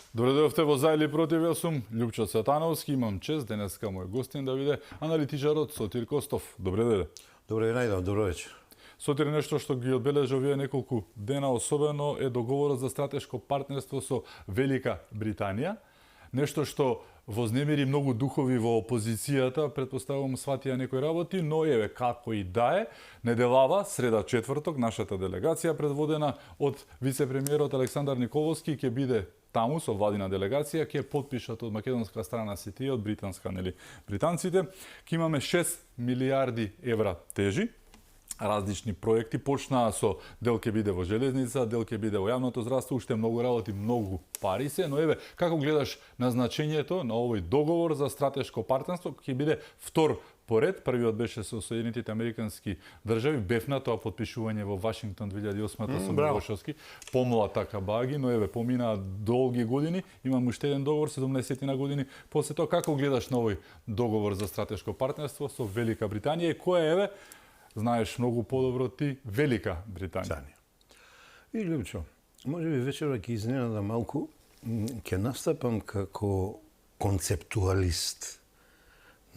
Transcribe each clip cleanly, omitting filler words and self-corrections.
Добре дојдовте во За или против, јас сум Љупчо Цветановски, имам чест денеска мој гостин да биде аналитичарот Сотир Костов. Добре дојде. Добре најдов, добро вечер. Сотир, нешто што ги одбележа овие неколку дена особено е договорот за стратешко партнерство со Велика Британија. Нешто што вознемири многу духови во опозицијата, претпоставувам сватија некои работи, но еве како и да е, неделава, среда четврток, нашата делегација предводена од вице-премиерот Александар Николовски ќе биде таму со владина делегација, ќе подпишат од македонска страна сите и од британска, нели, британците. Ќе имаме 6 милиарди евра тежи, различни проекти, почнаа со дел ќе биде во железница, дел ќе биде во јавното здравство, уште многу работи, многу пари се, но еве, како гледаш на значењето на овој договор за стратешко партнерство, ќе биде втор поред, првиот беше со Соединетите Американски држави, бевна тоа подпишување во Вашингтон 2008 со Милошевски, помла така баги, но еве поминаа долги години, имам уште еден договор 70 на години. После тоа како гледаш на овој договор за стратешко партнерство со Велика Британија и која еве знаеш многу подобро ти Велика Британија? И Љупчо, може би вечера ќе изненада малку, ќе настапам како концептуалист.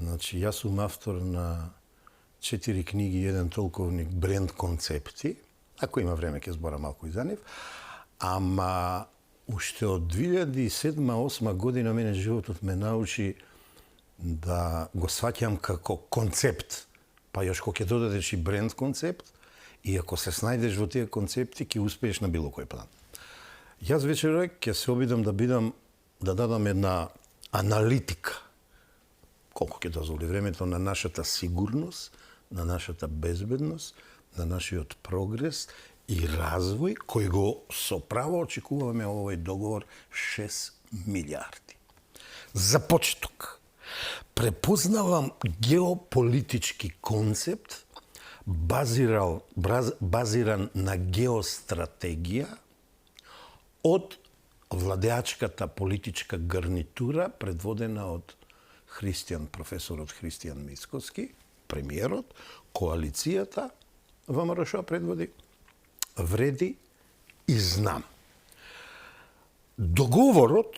Значи, јас сум автор на 4 книги и еден толковник бренд концепти. Ако има време ќе зборам малку и за нив. Ама уште од 2007-2008 година мене животот ме научи да го сваќам како концепт. Па још кога ќе додадеш и бренд концепт, и ако се снајдеш во тие концепти, ќе успееш на било кој план. Јас вечера ќе се обидам да дадам една аналитика, колку ќе дозволи времето, на нашата сигурност, на нашата безбедност, на нашиот прогрес и развој, кој го со право очекуваме овој договор 6 милиарди. За почеток, препознавам геополитички концепт базиран на геостратегија од владеачката политичка гарнитура предводена од професорот Христијан Мицкоски, премиерот, коалицијата ВМРО предводи, вреди и знам. Договорот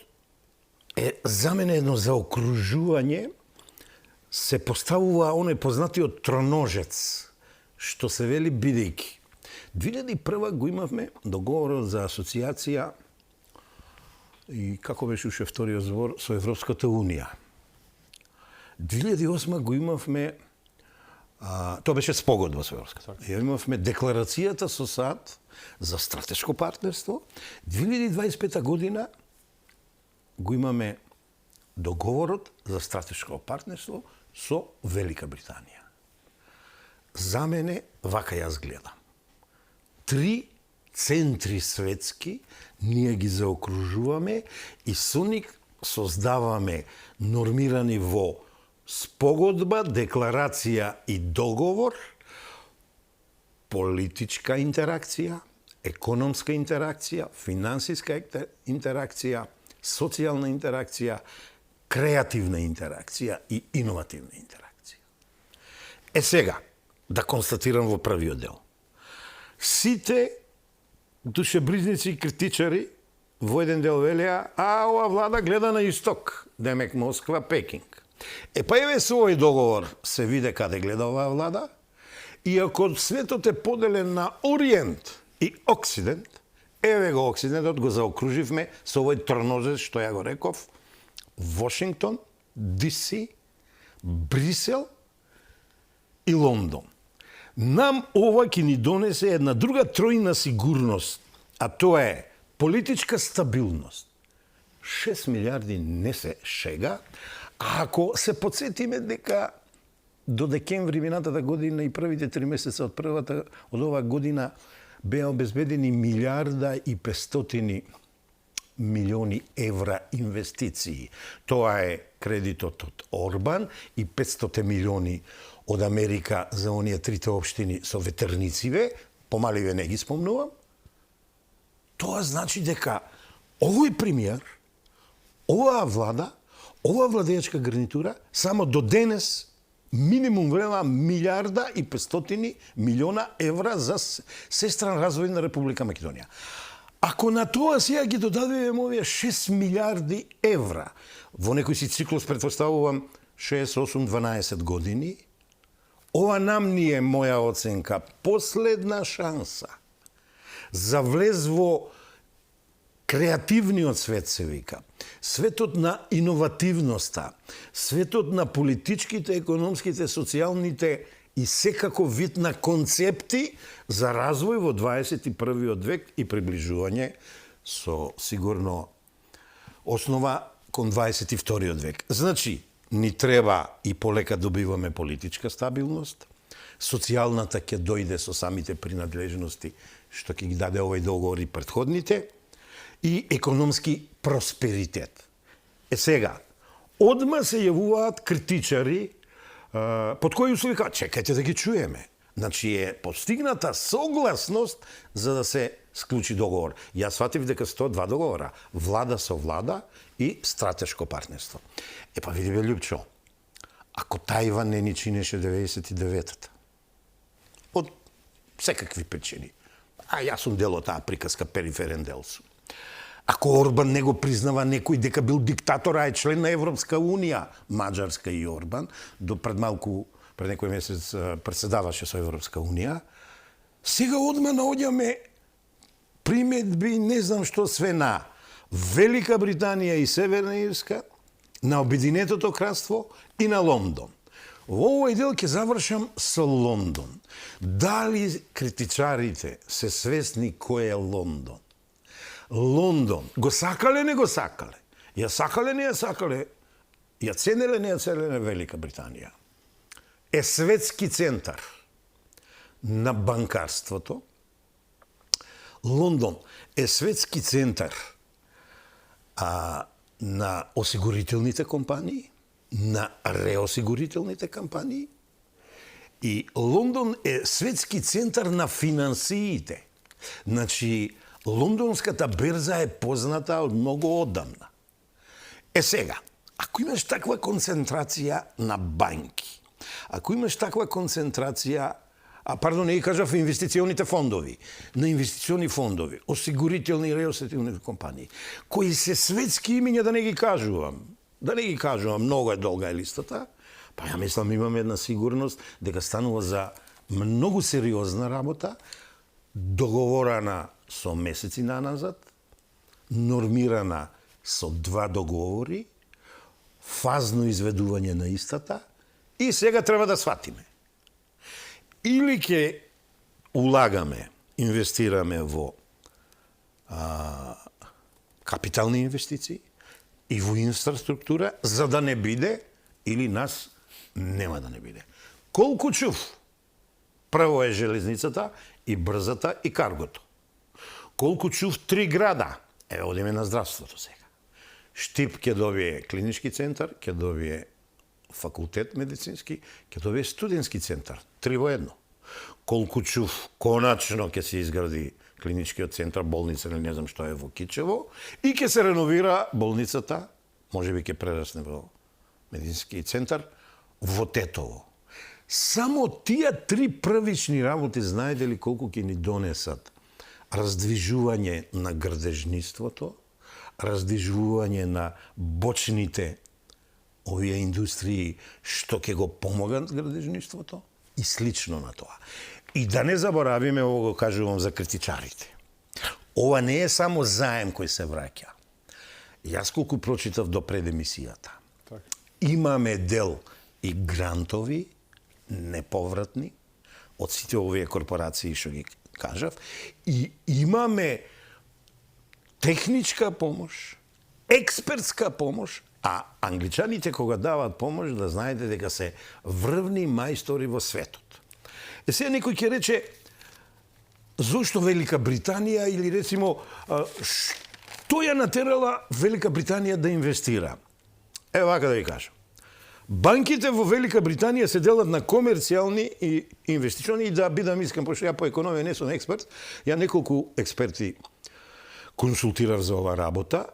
е за мене едно заокружување, се поставува оној познатиот троножец, што се вели бидејќи. 2001 го имавме договорот за асоциација и како беше уште вториот збор со Европската Унија. 2008 го имавме, тоа беше спогодба со Европската. Ја имавме декларацијата со САД за стратешко партнерство. 2025 година го имаме договорот за стратешко партнерство со Велика Британија. За мене, вака јас гледам. 3 центри светски ние ги заокружуваме и со нив создаваме нормирани во спогодба, декларација и договор, политичка интеракција, економска интеракција, финансиска интеракција, социјална интеракција, креативна интеракција и иновативна интеракција. Сега, да констатирам во првиот дел. Сите душебрижници и критичари во еден дел велеа, ова влада гледа на исток, демек Москва, Пекинг. Па еве со овој договор се виде каде гледа оваа влада, и ако светот е поделен на Ориент и Оксидент, еве го Оксидентот го заокруживме со овој троножец, што ја го реков, Вашингтон, ДС, Брисел и Лондон. Нам ова ќе ни донесе една друга тројна сигурност, а тоа е политичка стабилност. 6 милиарди не се шега, а ако се подсетиме дека до декември минатата година и првите 3 месеца од оваа година беа обезбедени 1 милиарда и 500 милиони евра инвестиции. Тоа е кредитот од Орбан и 500 милиони од Америка за оние 3 општини со ветернициве, помаливе не ги спомнувам. Тоа значи дека овој премиер, оваа влада, оваа владеачка гарнитура само до денес минимум време 1 милиарда и 500 милиона евра за сестран развој на Република Македонија. Ако на тоа сега ги додадеме овие 6 милиарди евра, во некој си циклус претпоставувам 6, 8, 12 години, ова нам ни е, моја оценка, последна шанса за влез во креативниот свет, се вика, светот на иновативноста, светот на политичките, економските, социјалните и секако вид на концепти за развој во 21. век и приближување со сигурно основа кон 22. век. Значи, ни треба и полека добиваме политичка стабилност, социјалната ќе дојде со самите принадлежности што ќе ги даде овој договор и претходните, и економски просперитет. Сега, одма се јавуваат критичари, под кои услови кажа, чекајте да ги чуеме. Значи е постигната согласност за да се склучи договор. Јас сватив дека 102 договора, влада со влада и стратешко партнерство. Па види бе, Љупчо, ако Тајван не ни чинеше 99-та, од секакви причини, а јас сум дел од таа приказка, периферен дел сум. Ако Орбан не го признава некој дека бил диктатор, а е член на Европска унија, Маđарска и Орбан, до пред некој месец председаваше со Европска унија, сега одма наоѓаме приметби, не знам што све на Велика Британија и Северна Ирска, на Обединетото кралство и на Лондон. Во овој дел ќе завршам со Лондон. Дали критичарите се свесни кој е Лондон? Лондон, го сакале, не го сакале. Ја сакале, не ја сакале. Ја ценеле, не ја ценеле Велика Британија. Е светски центар на банкарството. Лондон е светски центар на осигурителните компании, на реосигурителните компании. И Лондон е светски центар на финансиите. Значи, лондонската берза е позната од многу одамна. Сега, ако имаш таква концентрација на банки, ако имаш таква концентрација, не ги кажав инвестиционите фондови, на инвестициони фондови, осигурителни и реосигурителни компании, кои се светски имиња, да не ги кажувам, многу е долга е листата, па ја мислам имаме една сигурност дека станува за многу сериозна работа, договорана со месеци наназад, нормирана со 2 договори, фазно изведување на истата, и сега треба да сватиме. Или ќе улагаме, инвестираме во капитални инвестиции и во инфраструктура, за да не биде, или нас нема да не биде. Колку чув? Прво е железницата, и брзата, и каргото. Колку чув 3 града? Одиме на здравството сега. Штип ќе добие клинички центар, ќе добие факултет медицински, ќе добие студентски центар. 3 во 1. Колку чув, конечно ќе се изгради клиничкиот центар, болница или не знам што е во Кичево, и ќе се реновира болницата, можеби ќе прерасне во медицински центар, во Тетово. Само тие 3 првични работи, знаете ли колку ќе ни донесат раздвижување на градежниството, раздвижување на бочните овие индустрии што ќе го помогат градежниството и слично на тоа. И да не заборавиме, ово го кажувам за критичарите. Ова не е само заем кој се враќа. Јас колку прочитав до пред емисијата, имаме дел и грантови, неповратни, од сите овие корпорации што ги кажав, и имаме техничка помош, експертска помош, а англичаните кога дават помош, да знаете дека се врвни мајстори во светот. Сега некој ќе рече, зошто Велика Британија, или рецимо, што ја натерала Велика Британија да инвестира? Вака да ви кажам. Банките во Велика Британија се делат на комерцијални и инвестициони, и да бидам искрен, пошто ја по економија не сум експерт, неколку експерти консултирав за ова работа,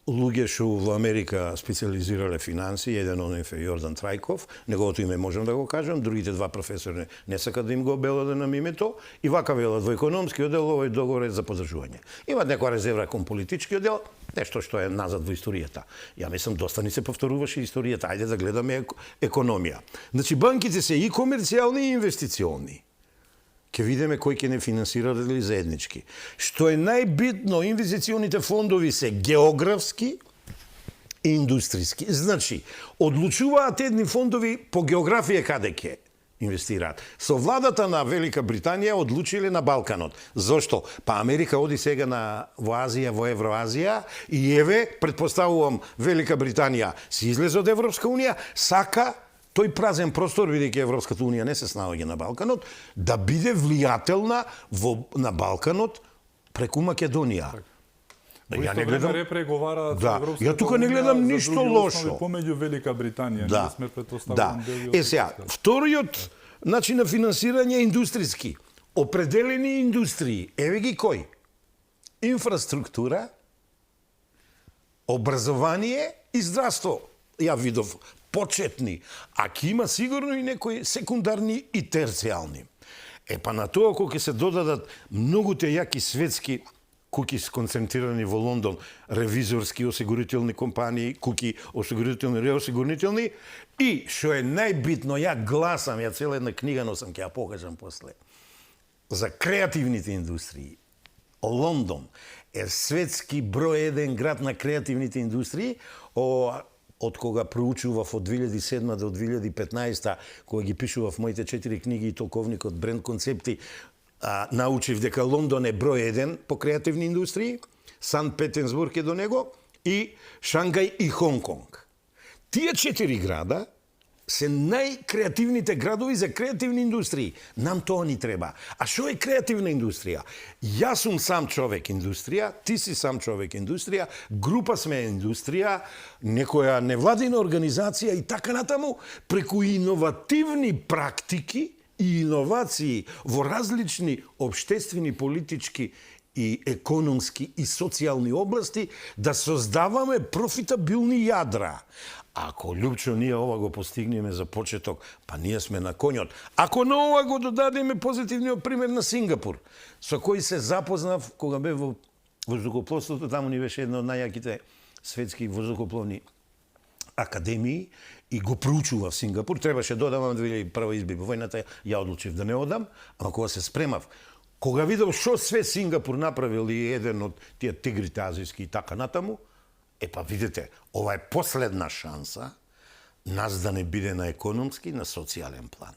луѓе што во Америка специализирале финанси, еден од нив е Јордан Трајков, неговото име можам да го кажам, другите два професори не сакат да им го обелоденам името, и вака велат во економски оддел овој договор е за подржување. Имат некоја резерва кон политички оддел, нешто што е назад во историјата. Ја мислам доста ни се повторуваше историјата, ајде да гледаме економија. Значи банките се и комерцијални и инвестициони. Ќе видиме кој ќе не финансира дали заеднички. Што е најбитно, инвестиционите фондови се географски и индустријски. Значи, одлучуваат едни фондови по географија каде ќе инвестираат. Со владата на Велика Британија одлучиле на Балканот. Зошто? Па Америка оди сега во Азија, во Евроазија и еве, предпоставувам, Велика Британија се излезе од Европска унија, сака тој празен простор, бидејќи Европската унија не се снаоѓа на Балканот, да биде влијателна на Балканот преку Македонија. Ја не гледам репреговараат со Европската унија. Ја тука не гледам ништо лошо. Помеѓу Велика Британија, ние сме претпоставувам дел. Сега, вториот начин на финансирање е индустријски. Определени индустрии, еве ги кои? Инфраструктура, образование и здравство. Ја видов почетни, а ќе има сигурно и некои секундарни и терцијални. Па на тоа кога ќе се додадат многуте јаки светски куки сконцентрирани во Лондон, ревизорски осигурителни компании, куки осигурителни, реосигурителни, и што е најбитно, ја гласам, ја цела една книга носам, ќе ја покажам после, за креативните индустрии. Лондон е светски број 1 град на креативните индустрии, од кога проучував од 2007 до 2015, кога ги пишував моите 4 книги и толковникот Бренд концепти, научив дека Лондон е број 1 по креативни индустрии, Санкт Петербург е до него, и Шангај и Хонг Конг. Тие 4 града се најкреативните градови за креативни индустрии. Нам тоа ни треба. А што е креативна индустрија? Јас сум сам човек индустрија, ти си сам човек индустрија, група сме индустрија, некоја невладина организација и така натаму, преку иновативни практики и иновации во различни општествени, политички и економски и социјални области да создаваме профитабилни јадра. Ако, Лјупчо, ние ова го постигнеме за почеток, па ние сме на конјот. Ако на ова го додадеме позитивниот пример на Сингапур, со кој се запознав кога бев во воздухопловството, таму ни беше една од најјаките светски воздухопловни академии, и го проучував Сингапур. Требаше да одам, 2001 изби во војната, ја одлучив да не одам, ама кога се спремав, кога видов што све Сингапур направил и еден од тие тигрите азијски и така натаму, па видите, ова е последна шанса нас да не биде на економски, на социјален план.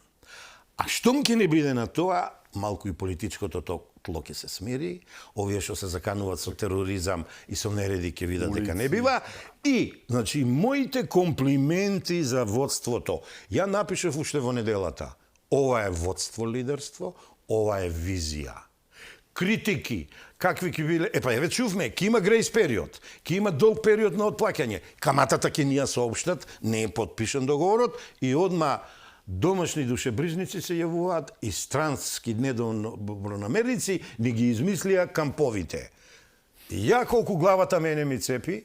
А штом ќе не биде на тоа, малку и политичкото тло ќе се смири, овие што се закануваат со тероризам и со нереди ќе видат дека не бива. И, значи, моите комплименти за водството. Ја напишав уште во неделата. Ова е водство лидерство, ова е визија. Критики, какви ќе биле, еве чувме, ќе има грейс период, ќе има долг период на отплаќање. Каматата ќе ни ја соопштат, не е подпишан договорот и одма домашни душебрижници се јавуваат и странски недобронамерници ни ги измислија камповите. Ја колку главата мене ми цепи,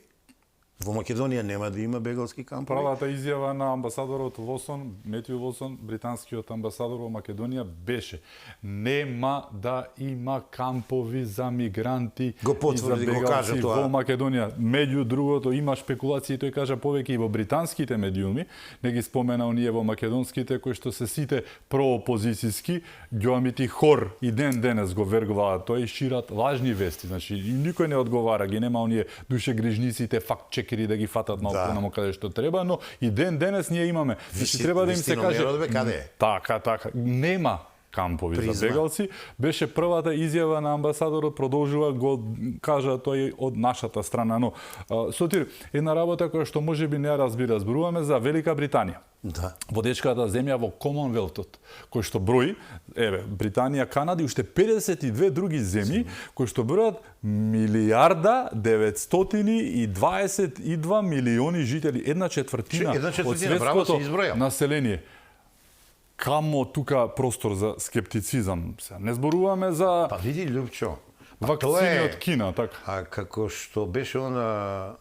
во Македонија нема да има бегалски кампови. Правата изјава на амбасадорот Волсон, Метју Волсон, британскиот амбасадор во Македонија, беше нема да има кампови за мигранти и за бегалци во Македонија. Меѓу другото има шпекулации, тој кажа повеќе и во британските медиуми, не ги спомена оние во македонските кои што се сите проопозицијски, ѓоамити хор и ден денес го вергуваат тоа и шират лажни вести. Значи никој не одговара, ги нема оние душегрижниците факт да ги фатат малку намо каде што треба, но и ден денес ние имаме. Значи треба да им се каже така, нема кампови за бегалци. Беше првата изјава на амбасадорот, продолжува го кажа тој од нашата страна, но Сотир, една работа која што можеби не ја разбируваме за Велика Британија. Да. Водечката земја во Комонвелтот, кој што брои, Британија, Канада и уште 52 други земји, кои што бројат 1.922 милиони жители, една четвртина од светското население. Камо тука простор за скептицизам? Не зборуваме за... Па види, Лјупчо, вакцини од Кина, така. А како што беше она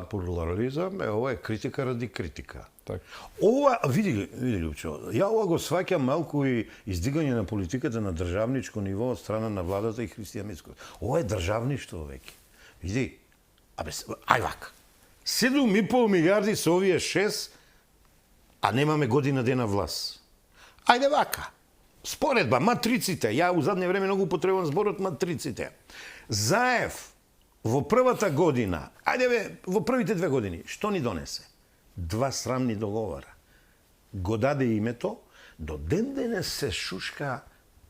плурализам, ова е критика ради критика. Така. Ова, види Лјупчо, ја ова го сваќам малку и издигање на политиката на државничко ниво од страна на владата и Христијан Мицков. Ова е државништво веќе. Види, ај вака. 7,5 милиарди со овие 6, а немаме година дена власт. Ајде вака. Споредба, матриците. Ја у задње време многу употребувам зборот матриците. Заев во првата година, во првите 2 години, што ни донесе? 2 срамни договора. Го даде името, до ден денес се шушка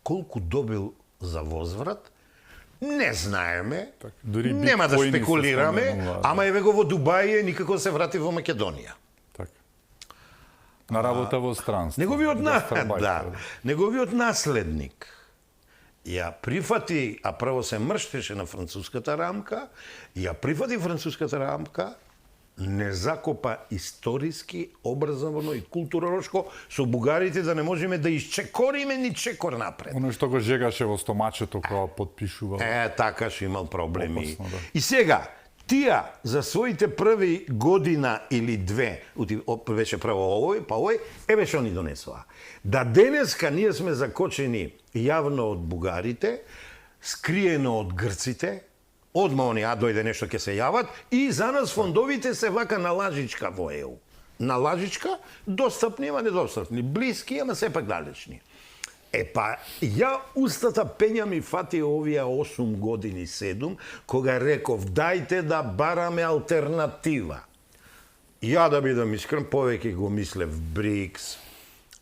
колку добил за возврат, не знаеме, нема да спекулираме, ама еве го во Дубај никако се врати во Македонија. Така. На работа во странство. Неговиот наследник ја прифати, а прво се мрштеше на француската рамка, ја прифати француската рамка, не закопа историски, образовано и културолошко со бугарите да не можеме да исчекориме ни чекор напред. Оно што го жегаше во стомачето кога подпишувал. Така што имал проблеми. Опасно, да. И сега, тија за своите први година или 2, беше прво овој, па овој, еве што ни донесоа. Да денеска ние сме закочени јавно од бугарите, скриено од грците, одма оние, дојде нешто ќе се јават, и за нас фондовите се вака на лажичка во ЕУ. На лажичка, достапни, ама недостапни, блиски, ама сепак далечни. Ја устата пењам и фати овие 8 години, 7, кога реков, дајте да бараме алтернатива. Ја да бидам искрен, повеќе го мислев БРИКС,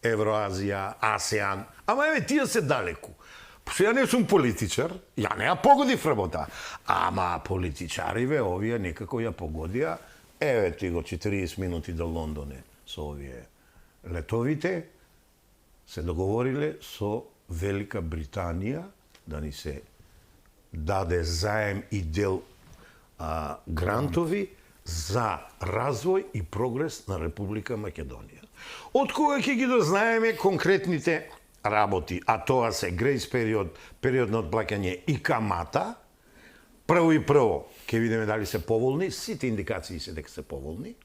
Евроазија, АСЕАН, ама еве тие се далеку. Ја не сум политичар, ја не ја погодив работа, ама политичариве овие некако ја погодија, еве ти го 40 минути до Лондоне со овие летовите, се договориле со Велика Британија да ни се даде заем и дел грантови за развој и прогрес на Република Македонија. Од кога ќе ги дознаеме конкретните работи, а тоа се грейс период, период на одплаќање и камата, прво ќе видиме дали се поволни, сите индикации се дека се поволни,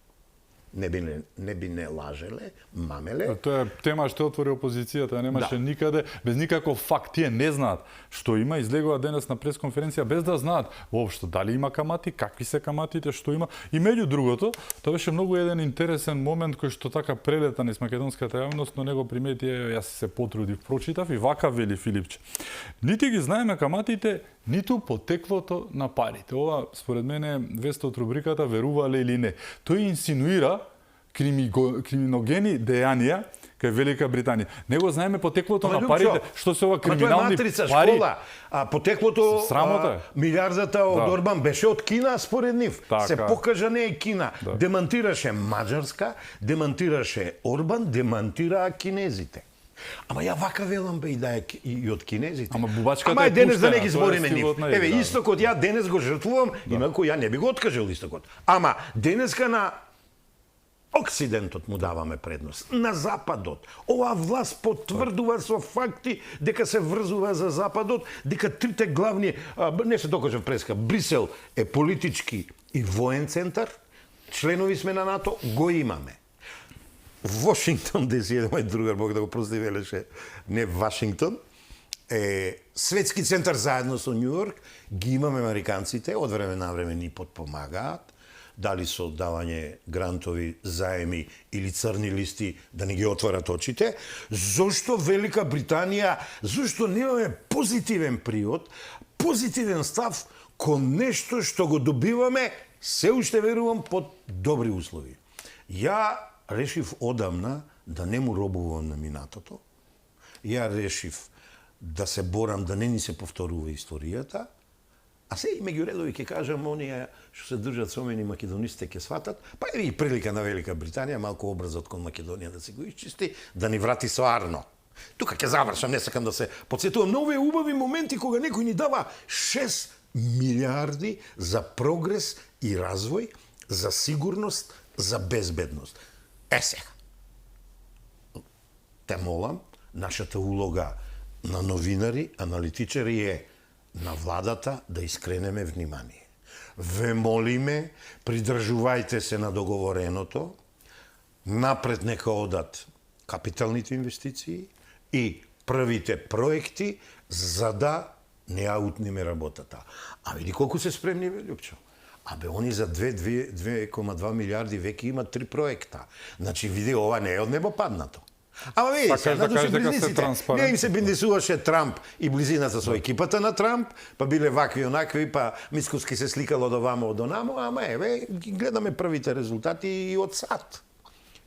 не би не лажеле, мамеле. Тоа е тема што отвори опозицијата, немаше никаде, без никаков факт. Тие не знаат што има, излегува денес на пресконференција без да знаат воопшто дали има камати, какви се каматите, што има. И меѓу другото, тоа беше многу еден интересен момент кој што така прелета низ македонската јавност, но него примети, јас се потрудив, прочитав и вака вели Филипче. Нити ги знаеме каматите, ниту потеклото на парите. Ова, според мене, вест од рубриката верувале или не. Тој инсинуира криминогени дејанија кај Велика Британија. Не го знаеме потеклото на парите, што се ова криминални пари. Школа, а потеклото срамота милиардата од Орбан беше од Кина според нив. Така. Се покажа не е Кина. Демантираше Маđарска, демантираше Орбан, демантираа кинезите. Ама ја вака велам бе и да е и од кинезите. Ама бубачката е денес да не ги пуштена, збориме нив. Еве истокот ја денес го жртвувам, инаку ја не би го откажал истокот. Ама денеска на Оксидентот му даваме предност, на Западот. Ова власт потврдува со факти дека се врзува за Западот, дека трите главни, не се докажа преска, Брисел е политички и воен центар, членови сме на НАТО, го имаме. Вашингтон, деси еден мој другар, Бог да го прости, велеше, не Вашингтон, е светски центар заедно со Њу Йорк, ги имаме американците, од време на време ни подпомагаат, дали со давање грантови, заеми или црни листи да не ги отварат очите. Зошто Велика Британија, зошто немаме позитивен приод, позитивен став кон нешто што го добиваме, се уште верувам, под добри услови. Ја решив одамна да не му робувам на минатото. Ја решив да се борам да не ни се повторува историјата. А се и меѓу редови ќе кажам, оние што се држат со мене македонистите ќе сватат, па е и прилика на Велика Британија, малку образот кон Македонија да се го исчисти, да ни врати со Арно. Тука ќе завршам, не сакам да се подсетувам на овие убави моменти кога некој ни дава 6 милиарди за прогрес и развој, за сигурност, за безбедност. Сега. Те молам, нашата улога на новинари, аналитичари е на владата да искренеме внимание. Ве молиме, придржувајте се на договореното, напред нека одат капиталните инвестиции и првите проекти, за да не ја утнеме работата. А види колку се спремни, бе, Љупчо. Абе, они за 2,2 милиарди веќе имат 3 проекта. Значи, види, ова не е од небо паднато. Ама види, Сакаш да кажеш дека се не транспарентни. им се бендисуваше Трамп и близината со екипата на Трамп, па биле вакви онакви, па Мицкоски се сликало од овамо од онамо, ама еве, ги гледаме првите резултати и од САД.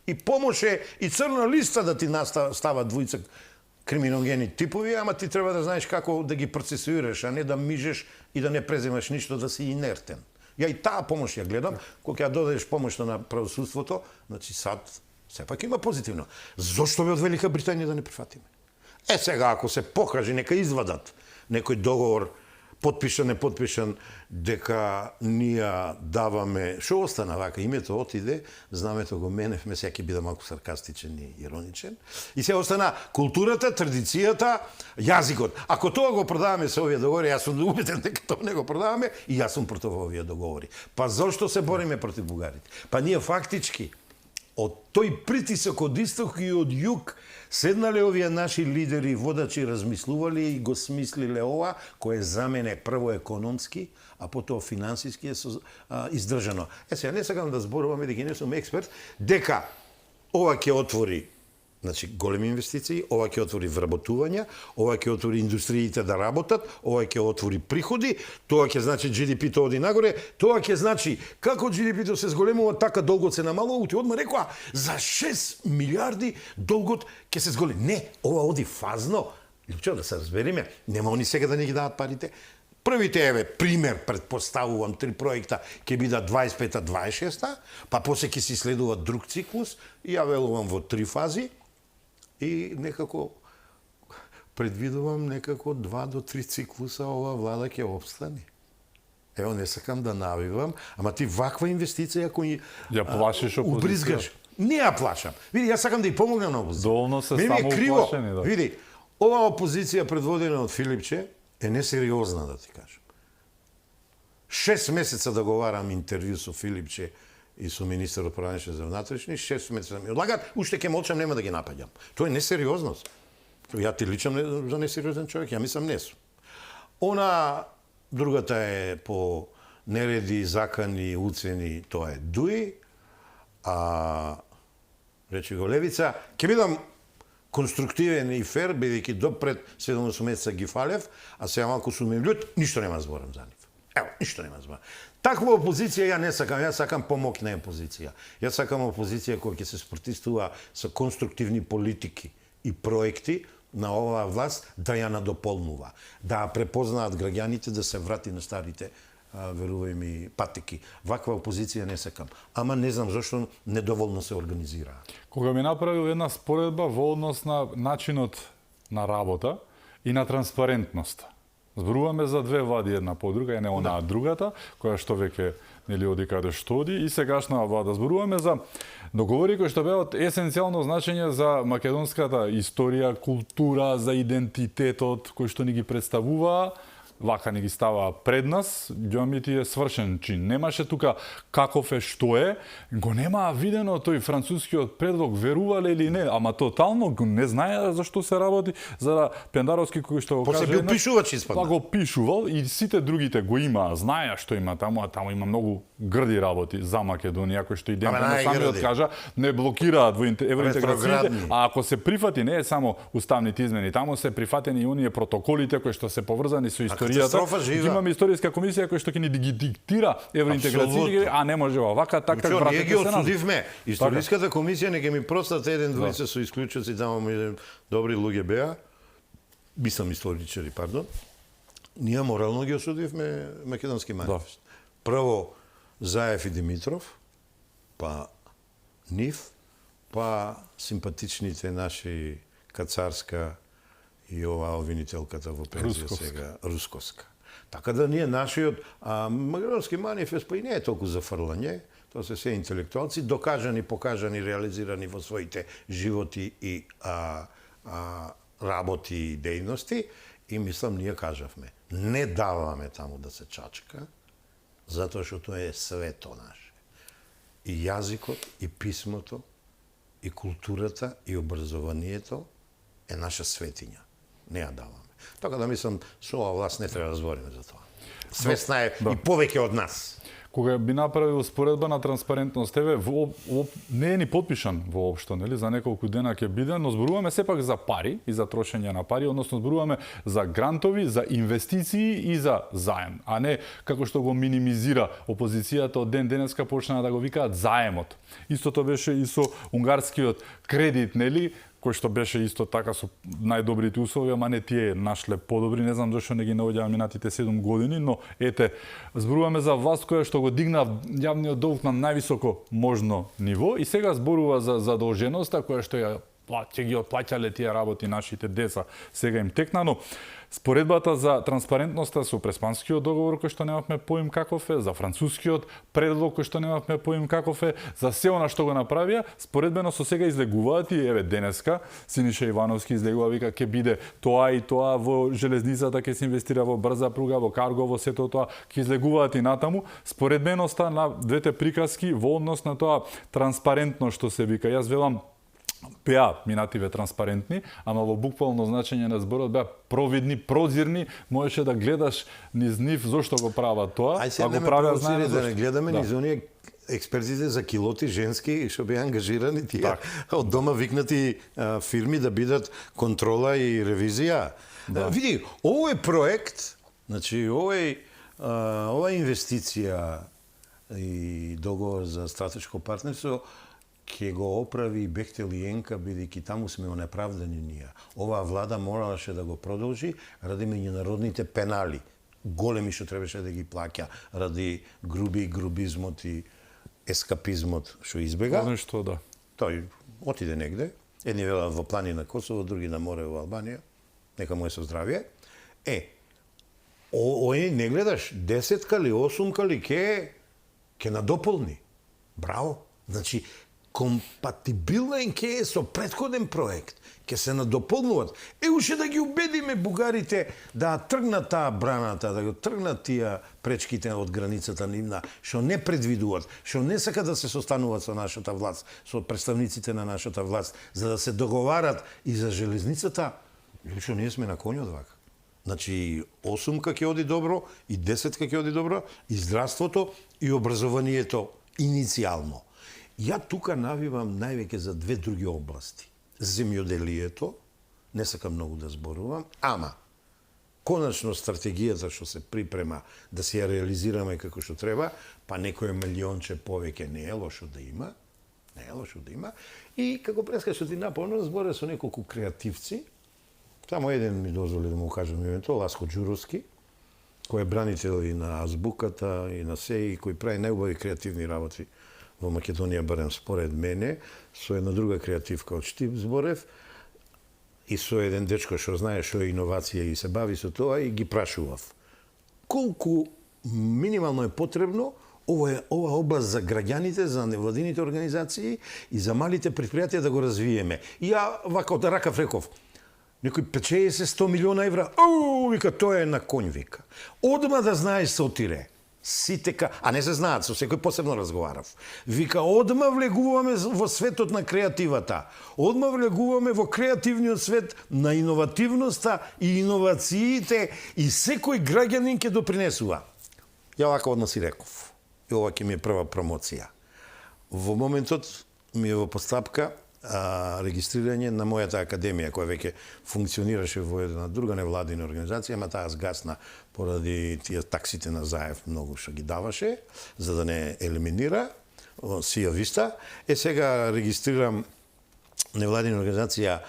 И помоше и црна листа да ти става двојца криминогени типови, ама ти треба да знаеш како да ги процесуираш, а не да мижеш и да не преземаш ништо, да си инертен. Ја и таа помош ја гледам, кога ја додадеш помошта на правосудството, значи САД сепак има позитивно. Зошто бе од Велика Британија да не прифатиме? Сега, ако се покаже, нека извадат некој договор, потпишан, не потпишан, дека ние даваме... Шо остана вака? Името отиде, знамето го меневме, сега ќе биде малку саркастичен и ироничен. И се остана културата, традицијата, јазикот. Ако тоа го продаваме со овие договори, јас сум убеден дека тоа не го продаваме и јас сум против овие договори. Па зошто се бориме против бугарите? Па ние фактички од тој притисок од исток и од југ седнале овие наши лидери, водачи, размислувале и го смислиле ова, кое за мене прво економски, а потоа финансиски е издржано. Сега не сакам да зборувам, дека не сум експерт, дека ова ќе отвори, значи, големи инвестиции, ова ќе отвори вработување, ова ќе отвори индустриите да работат, ова ќе отвори приходи, тоа ќе значи GDP-то оди нагоре, тоа ќе значи како GDP-то се зголемува, така долгот се намалува, ти одма рекоа за 6 милиарди долгот ќе се зголеми. Не, ова оди фазно. Љупчо, да се разбериме, нема они сега да не ги дават парите. Првите, еве, пример, предпоставувам, 3 проекта ќе бидат 25-26, па после ќе се следува друг циклус, и ја велувам во 3 фази, и некако предвидувам некако 2 до 3 циклуса ова влада ќе обстане. Ево, не сакам да навивам, ама ти ваква инвестиција кој ја плашиш опозицијата. Убризгаш. Не ја плашам. Види, јас сакам да ја помогнам на опозицијата. Доволно се Мене само е криво. уплашени, да. Види, ова опозиција предводена од Филипче е несериозна, да ти кажам. 6 месеца договарам интервју со Филипче и со министерот Правнеше за внатрешни, 6 месеца ми одлагат, уште ќе молчам, нема да ги напаѓам. Тоа е несериозност. Ја ти личам за несериозен човек, ја мислам не сум. Она другата е по нереди, закани, уцени, тоа е ДУИ, а речи го Левица, ќе бидам конструктивен и фер, бидејќи допред 7 месеца ги фалев, а сега малку сум им лют, ништо нема зборам за нив. Ево, ништо нема зборам. Таква опозиција ја не сакам, јас сакам помоќна опозиција. Јас сакам опозиција која ќе се спротивствува со конструктивни политики и проекти на оваа власт да ја надополнува, да ја препознаат граѓаните, да се врати на старите, верувај ми, патеки. Ваква опозиција не сакам. Ама не знам зашто недоволно се организираа. Кога ми направил една споредба во однос на начинот на работа и на транспарентноста. Зборуваме за две влади една по друга, не онаа другата, која што веќе нели оди каде што оди, и сегашна влада. Зборуваме за договори кои што беа од есенцијално значење за македонската историја, култура, за идентитетот кој што ни ги представуваа, вака ни ги ставаа пред нас, ги ти е свршен чин. Немаше тука каков е, што е, го немаа видено тој францускиот предлог, верувале или не, ама тотално го не знаеа за што се работи, за да Пендаровски кој што го каже. После бил пишувач испадна. Па го пишувал и сите другите го имаа, знаеа што има таму, а таму има многу грди работи за Македонија, кој што и денес самиот кажа, не блокираат во евроинтеграциите, а ако се прифати, не е само уставните измени, таму се прифатени и оние протоколите кои што се поврзани со историјата. Имаме историска комисија која што ќе ни диктира евроинтеграциите, а не може вака така вратите се. Ние ги осудивме. Така. Историската комисија не ќе ми простат еден двојца со исклучоци, таму добри луѓе беа. Мислам историчари, пардон. Ние морално ги осудивме македонски манифест. Прво Заев и Димитров, па нив, па симпатичните наши Кацарска и ова обвинителката во пензија сега, Русковска. Така да ние нашиот македонски манифест па и не е толку за фрлање, тоа се се интелектуалци, докажани, покажани, реализирани во своите животи и работи и дејности, и мислам ние кажавме, не даваме таму да се чачка, Затоа што тоа е свето наше. И јазикот, и писмото, и културата, и образованието е наша светиња. Не ја даваме. Така да мислам, со ова власт не треба да збориме за тоа. Свесна е и повеќе од нас. Кога би направил споредба на транспарентност ТВ, не е ни потпишан воопшто, нели, за неколку дена ќе биде, но зборуваме сепак за пари и за трошење на пари, односно зборуваме за грантови, за инвестиции и за заем, а не како што го минимизира опозицијата од ден денеска почнаа да го викаат заемот. Истото беше и со унгарскиот кредит, нели, кој што беше исто така со најдобрите услови, ама не тие нашле подобри, не знам зашто не ги наоѓаа минатите 7 години, но ете, зборуваме за власт која што го дигна јавниот долг на највисоко можно ниво и сега зборува за задолженоста која што ќе ги отплаќале тие работи нашите деца, сега им текна, но споредбата за транспарентноста со преспанскиот договор кој што немавме поим каков е, за францускиот предлог кој што немавме поим каков е, за се она што го направија, споредбено со сега излегуваат и еве денеска Синиша Ивановски излегува, вика ќе биде тоа и тоа во железницата, ќе се инвестира во брза пруга, во карго, во сето тоа, ќе излегуваат и натаму споредбеноста на двете приказки во однос на тоа транспарентно што се вика. Јас велам беа минативе транспарентни, ама во буквално значење на зборот беа провидни, прозирни, можеше да гледаш низ нив зошто го прават тоа, а го прават знаеме да не гледаме низ оние експертите за килоти женски што беа ангажирани тие од дома викнати фирми да бидат контрола и ревизија. Види, овој проект, значи ова инвестиција и договор за стратешко партнерство ќе го оправи и Бехтел и Енка, бидејќи таму сме онеправдани ние. Оваа влада мораше да го продолжи ради меѓународните пенали, големи што требаше да ги плаќа, ради грубизмот и ескапизмот што избега. Што да. Тој отиде негде, едни велат во планина Косово, други на море во Албанија, нека му е со здравје. Ој не гледаш, 10 ли 8 ли ќе надополни. Браво. Значи, компатибилен ќе е со претходен проект, ќе се надополнуваат. Уште да ги убедиме бугарите да тргнат таа браната, да го тргнат тие пречките од границата нивна, што не предвидуваат, што не сакат да се состануваат со нашата власт, со представниците на нашата власт, за да се договарат и за железницата. Лично ние сме на конјот вака. Значи, 8 ќе оди добро, и 10 ќе оди добро, и здравството, и образованието иницијално. Ја тука навивам највеќе за две други области. Земјоделието, не сакам многу да зборувам, ама конечно стратегијата што се припрема да се ја реализираме како што треба, па некој милионче повеќе не е лошо да има, и како преска што ти напомнам, зборе со неколку креативци, само еден ми дозволи да му кажам името, Ласко Ѓуровски, кој е бранител и на азбуката, и на се, и кој прави најубави креативни работи во Македонија, барем според мене, со една друга креативка од Штип зборев, и со еден дечко што знае што е иновација и се бави со тоа, и ги прашував. Колку минимално е потребно ова област за граѓаните, за невладините организации и за малите предпријатија да го развиеме. И ја вака од ракав реков, некој печеje се 100 милиона евра, вика, тоа е на конј, вика. Одма да знаеш Сотире, сите а не се знаат, со секој посебно разговарав. Вика, одма влегуваме во светот на креативата. Одма влегуваме во креативниот свет на иновативноста и иновациите и секој граѓанин ќе допринесува. Ја вака одма си реков. И ова ќе ми е прва промоција. Во моментот ми е во постапка регистрирање на мојата академија, која веќе функционираше во една друга невладина организација, ама таа сгасна поради тие таксите на заев многу што ги даваше, за да не елиминира, Сија Виста. Сега регистрирам невладина организација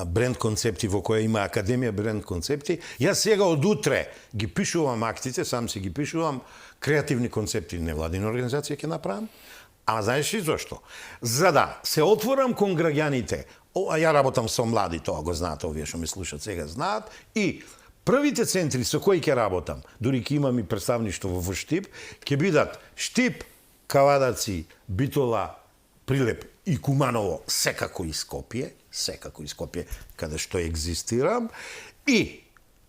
Бренд концепти, во која има Академија Бренд концепти. Јас сега од утре ги пишувам актите, сам си ги пишувам, креативни концепти невладина организација ќе направам. Ама знаеш ли зошто? За да се отворам кон граѓаните. Ја работам со млади, тоа го знаат, овие што ме слушат сега знаат, и првите центри со кои ќе работам, дури ќе имам и представништво во Штип, ќе бидат Штип, Кавадаци, Битола, Прилеп и Куманово, секако и Скопје, каде што екзистирам, и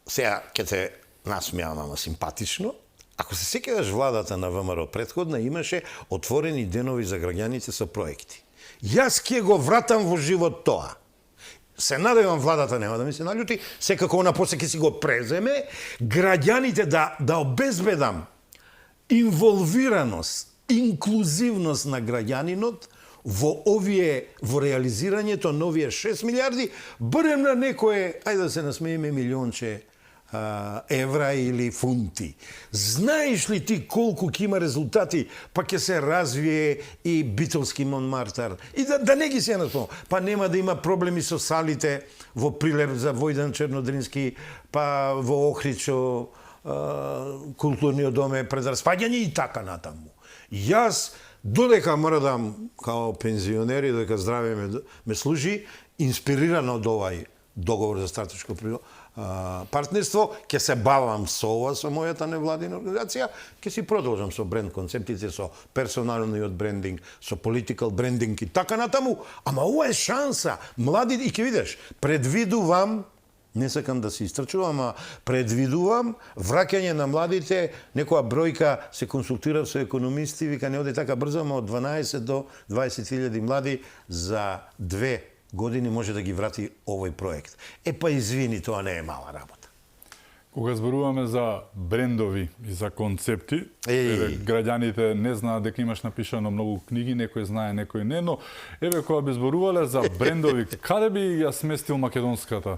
сега ќе те насмејам, ама симпатично, Ако се сеќаваш владата на ВМРО претходна имаше отворени денови за граѓаните со проекти. Јас ќе го вратам во живот тоа. Се надевам владата нема да ми се наљути, секако она после ќе си го преземе, граѓаните да обезбедам инволвираност, инклузивност на граѓанинот во реализирањето на овие 6 милиарди, барем на некое, ајде да се насмееме, милионче евра или фунти. Знаеш ли ти колку ќе има резултати, па ќе се развие и битолски Монмартар? И да не ги се наспомнам. Па нема да има проблеми со салите во Прилеп за Војдан Чернодрински, па во Охридчо културниот дом е пред распаѓање и така натаму. Јас додека мрдам као пензионер и додека здравје ме служи, инспириран од овај договор за стратешко партнерство, ќе се бавам со ова, со мојата невладина организација, ќе си продолжам со бренд концептите, со персоналниот брендинг, со политикал брендинг и така натаму, ама ова е шанса. Млади, и ќе видиш, предвидувам, не сакам да се истрчувам, ама предвидувам враќање на младите, некоја бројка се консултирав со економисти, вика не оде така брзо, ама од 12 до 20.000 млади за 2 години може да ги врати овој проект. Па извини, тоа не е мала работа. Кога зборуваме за брендови и за концепти, граѓаните не знаат дека имаш напишано многу книги, некој знае, некој не, но кога би зборувале за брендови, каде би ја сместил македонската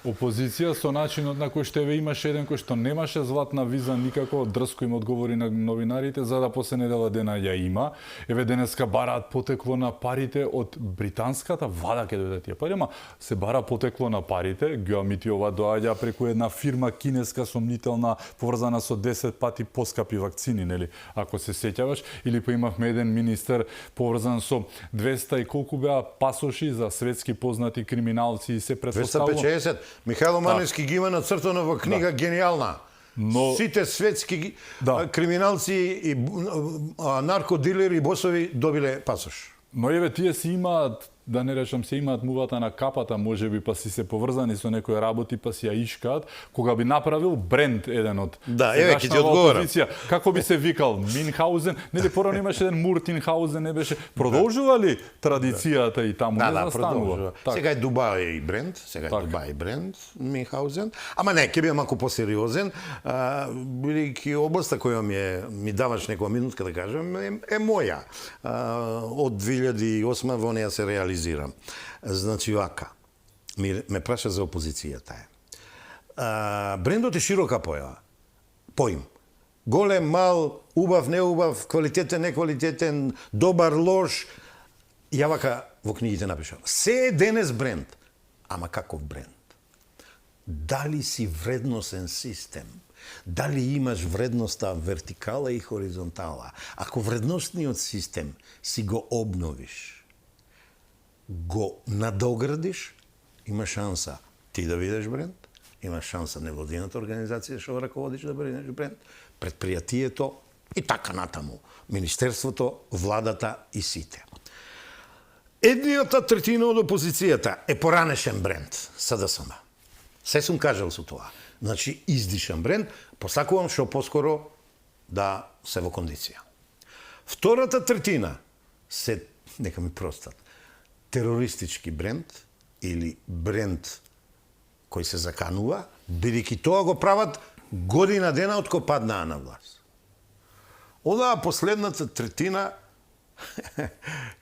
опозиција со начинот на кој што имаше еден кој што немаше златна виза никако, дрско им одговори на новинарите, за да после недела дена ја има. Денеска бараат потекло на парите од британската влада ќе дојдат тие пари, ама се бара потекло на парите. Геомитиова доаѓа преку една фирма кинеска сомнителна, поврзана со 10 пати поскапи вакцини, нели? Ако се сеќаваш, или па имавме еден министер поврзан со 200 и колку беа пасоши за светски познати криминалци и се претпоставува 250. Михајло Маневски ги има нацртано во книга гениална. Но сите светски криминалци и наркодилери и босови добиле пасош. Но тие си имаат, да не речам, се имаат мувата на капата, можеби па си се поврзани со некои работи, па си ја ишкаат, кога би направил бренд еден од ќе ти одговорам. Како би се викал? Минхаузен? Нели порано имаше еден Муртинхаузен, не беше? Продолжува ли традицијата и таму? Не застанува? Сега е Дубај бренд, Минхаузен. Ама не, ќе би малку посериозен, бидејќи областа која ми даваш некоја минутка да кажем, е моја. Од 2008 во неја се реализирам. Значи вака, ме праша за опозицијата е. Брендот е широка поим. Голем, мал, убав, неубав, квалитетен, неквалитетен, добар, лош. Ја вака во книгите напишам. Се е денес бренд. Ама каков бренд? Дали си вредносен систем? Дали имаш вредноста вертикала и хоризонтала? Ако вредностниот систем си го обновиш, го надоградиш, има шанса ти да видиш бренд, има шанса невладината организација што раководиш да бидеш бренд, предпријатието и така натаму, министерството, владата и сите. Еднината третина од опозицијата е поранешен бренд, СДСМ. Се сум кажал со тоа. Значи, издишан бренд, посакувам што поскоро да се во кондиција. Втората третина се, нека ми простат, терористички бренд или бренд кој се заканува, бидејќи тоа го прават година дена од кога паднаа на власт. Одаа последната третина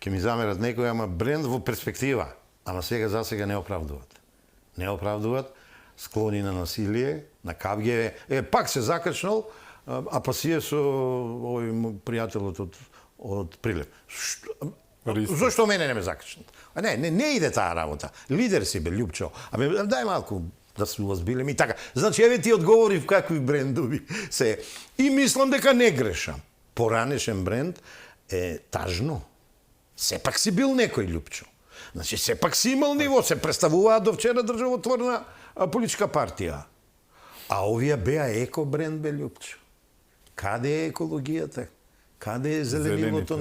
ќе ми замерат некој, ама бренд во перспектива, ама за сега не оправдуваат. Не оправдуваат, склони на насилие, на кавгеве. Пак се закачнал, а па си е со овој пријателот од Прилеп. Зошто мене не ме закачнат? Не иде таа работа. Лидер си бе, Љупчо. Дај малку да се уозбилем и така. Значи, ти одговори в какви брендови се. И мислам дека не грешам. Поранешен бренд е тажно. Сепак си бил некој, Љупчо. Значи, сепак си имал ниво, се представуваат до вчера државотворна политичка партија. А овие беа еко бренд, бе, Љупчо. Каде е екологијата? Каде е зеленивото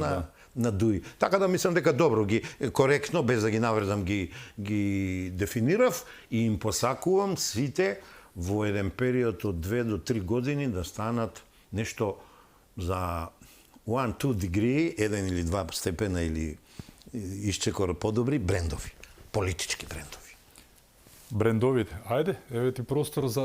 на Дуи? Така да мислам дека добро ги коректно, без да ги навредам, ги дефинирав и им посакувам сите во еден период од 2 до 3 години да станат нешто за 1-2 degree, 1 или 2 степена или исчекор подобри брендови, политички брендови. Брендовите. Ајде, еве ти простор за